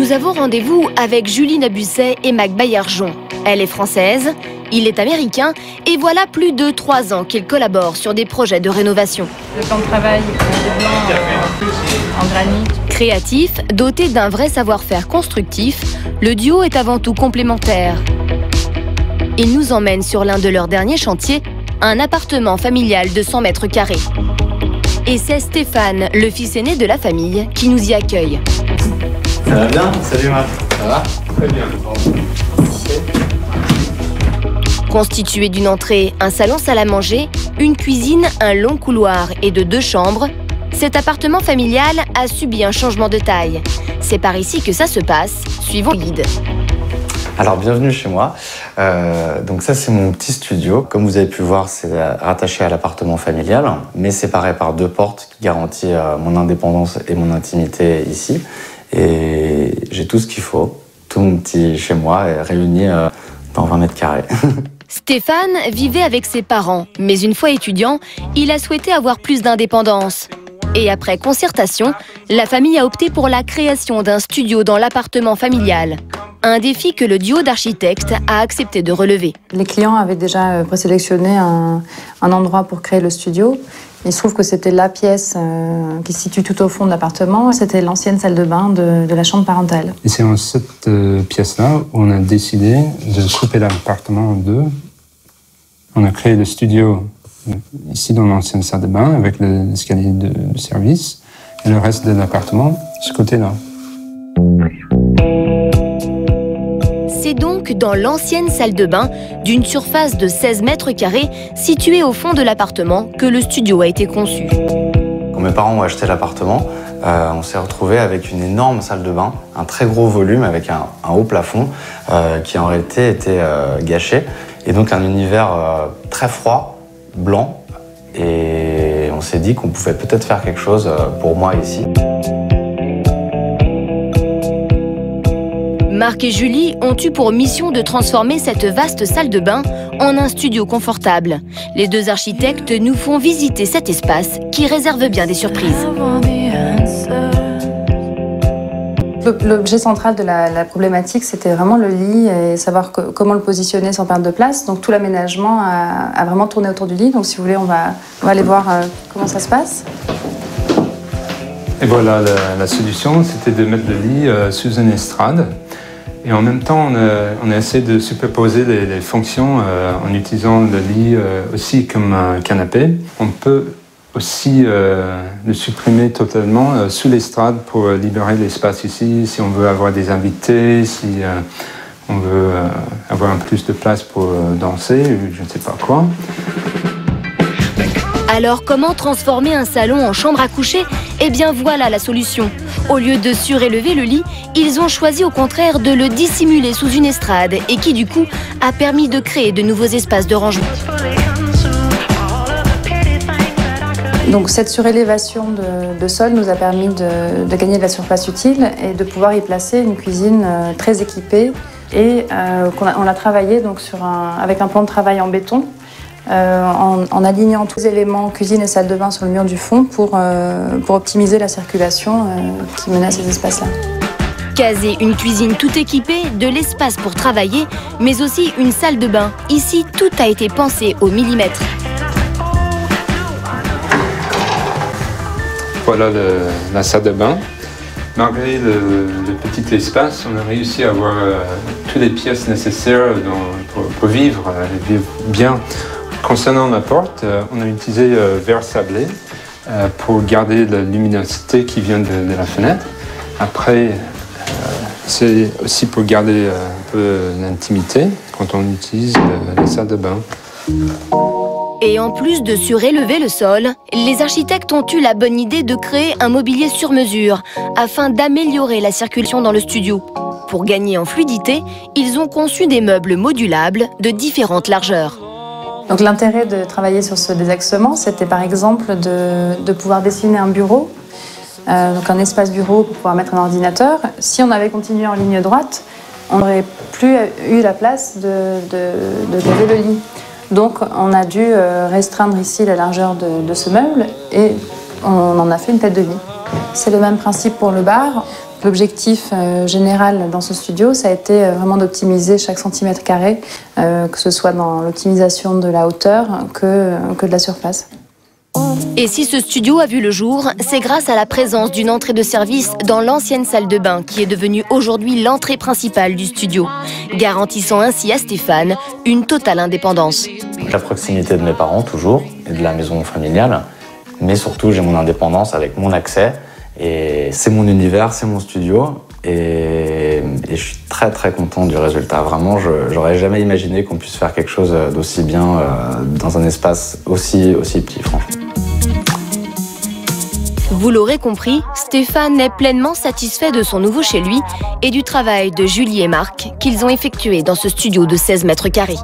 Nous avons rendez-vous avec Julie Nabusset et Mac Baillargeon. Elle est française, il est américain et voilà plus de 3 ans qu'ils collaborent sur des projets de rénovation. Le plan de travail en granit. Créatif, doté d'un vrai savoir-faire constructif, le duo est avant tout complémentaire. Ils nous emmènent sur l'un de leurs derniers chantiers, un appartement familial de 100 mètres carrés. Et c'est Stéphane, le fils aîné de la famille, qui nous y accueille. Ça va bien? Salut Matt. Ça va? Très bien. Constitué d'une entrée, un salon salle à manger, une cuisine, un long couloir et de 2 chambres, cet appartement familial a subi un changement de taille. C'est par ici que ça se passe, suivons le guide. Alors bienvenue chez moi. Donc ça c'est mon petit studio. Comme vous avez pu voir, c'est rattaché à l'appartement familial, mais séparé par 2 portes qui garantissent mon indépendance et mon intimité ici. Et j'ai tout ce qu'il faut, tout mon petit chez moi est réuni dans 20 mètres carrés. Stéphane vivait avec ses parents, mais une fois étudiant, il a souhaité avoir plus d'indépendance. Et après concertation, la famille a opté pour la création d'un studio dans l'appartement familial. Un défi que le duo d'architectes a accepté de relever. Les clients avaient déjà présélectionné un endroit pour créer le studio. Il se trouve que c'était la pièce qui se situe tout au fond de l'appartement. C'était l'ancienne salle de bain de la chambre parentale. Et c'est dans cette pièce-là où on a décidé de couper l'appartement en 2. On a créé le studio ici dans l'ancienne salle de bain avec l'escalier de service et le reste de l'appartement ce côté-là. C'est donc dans l'ancienne salle de bain d'une surface de 16 mètres carrés située au fond de l'appartement que le studio a été conçu. Quand mes parents ont acheté l'appartement, on s'est retrouvé avec une énorme salle de bain, un très gros volume avec un haut plafond qui en réalité était gâché. Et donc un univers très froid, blanc. Et on s'est dit qu'on pouvait peut-être faire quelque chose pour moi ici. Marc et Julie ont eu pour mission de transformer cette vaste salle de bain en un studio confortable. Les 2 architectes nous font visiter cet espace qui réserve bien des surprises. L'objet central de la problématique, c'était vraiment le lit et savoir comment le positionner sans perdre de place. Donc tout l'aménagement a vraiment tourné autour du lit. Donc si vous voulez, on va aller voir comment ça se passe. Et voilà, la solution, c'était de mettre le lit sous une estrade. Et en même temps, on a essayé de superposer les fonctions en utilisant le lit aussi comme un canapé. On peut aussi le supprimer totalement sous l'estrade pour libérer l'espace ici, si on veut avoir des invités, si on veut avoir un plus de place pour danser, je ne sais pas quoi. Alors comment transformer un salon en chambre à coucher? Eh bien voilà la solution. Au lieu de surélever le lit, ils ont choisi au contraire de le dissimuler sous une estrade et qui du coup a permis de créer de nouveaux espaces de rangement. Donc cette surélévation de sol nous a permis de gagner de la surface utile et de pouvoir y placer une cuisine très équipée et on l'a travaillé donc avec un plan de travail en béton. En alignant tous les éléments cuisine et salle de bain sur le mur du fond pour optimiser la circulation qui menait à ces espaces-là. Caser une cuisine tout équipée, de l'espace pour travailler, mais aussi une salle de bain. Ici, tout a été pensé au millimètre. Voilà la salle de bain. Malgré le petit espace, on a réussi à avoir toutes les pièces nécessaires pour vivre bien. Concernant la porte, on a utilisé verre sablé pour garder la luminosité qui vient de la fenêtre. Après, c'est aussi pour garder un peu l'intimité quand on utilise la salle de bain. Et en plus de surélever le sol, les architectes ont eu la bonne idée de créer un mobilier sur mesure afin d'améliorer la circulation dans le studio. Pour gagner en fluidité, ils ont conçu des meubles modulables de différentes largeurs. Donc l'intérêt de travailler sur ce désaxement, c'était par exemple de pouvoir dessiner un bureau, donc un espace bureau pour pouvoir mettre un ordinateur. Si on avait continué en ligne droite, on n'aurait plus eu la place de caser le lit. Donc on a dû restreindre ici la largeur de ce meuble et on en a fait une tête de lit. C'est le même principe pour le bar. L'objectif général dans ce studio, ça a été vraiment d'optimiser chaque centimètre carré, que ce soit dans l'optimisation de la hauteur que de la surface. Et si ce studio a vu le jour, c'est grâce à la présence d'une entrée de service dans l'ancienne salle de bain qui est devenue aujourd'hui l'entrée principale du studio, garantissant ainsi à Stéphane une totale indépendance. La proximité de mes parents toujours et de la maison familiale, mais surtout j'ai mon indépendance avec mon accès et c'est mon univers, c'est mon studio et je suis très très content du résultat. Vraiment, j'aurais jamais imaginé qu'on puisse faire quelque chose d'aussi bien dans un espace aussi petit, franchement. Vous l'aurez compris, Stéphane est pleinement satisfait de son nouveau chez lui et du travail de Julie et Marc qu'ils ont effectué dans ce studio de 16 mètres carrés.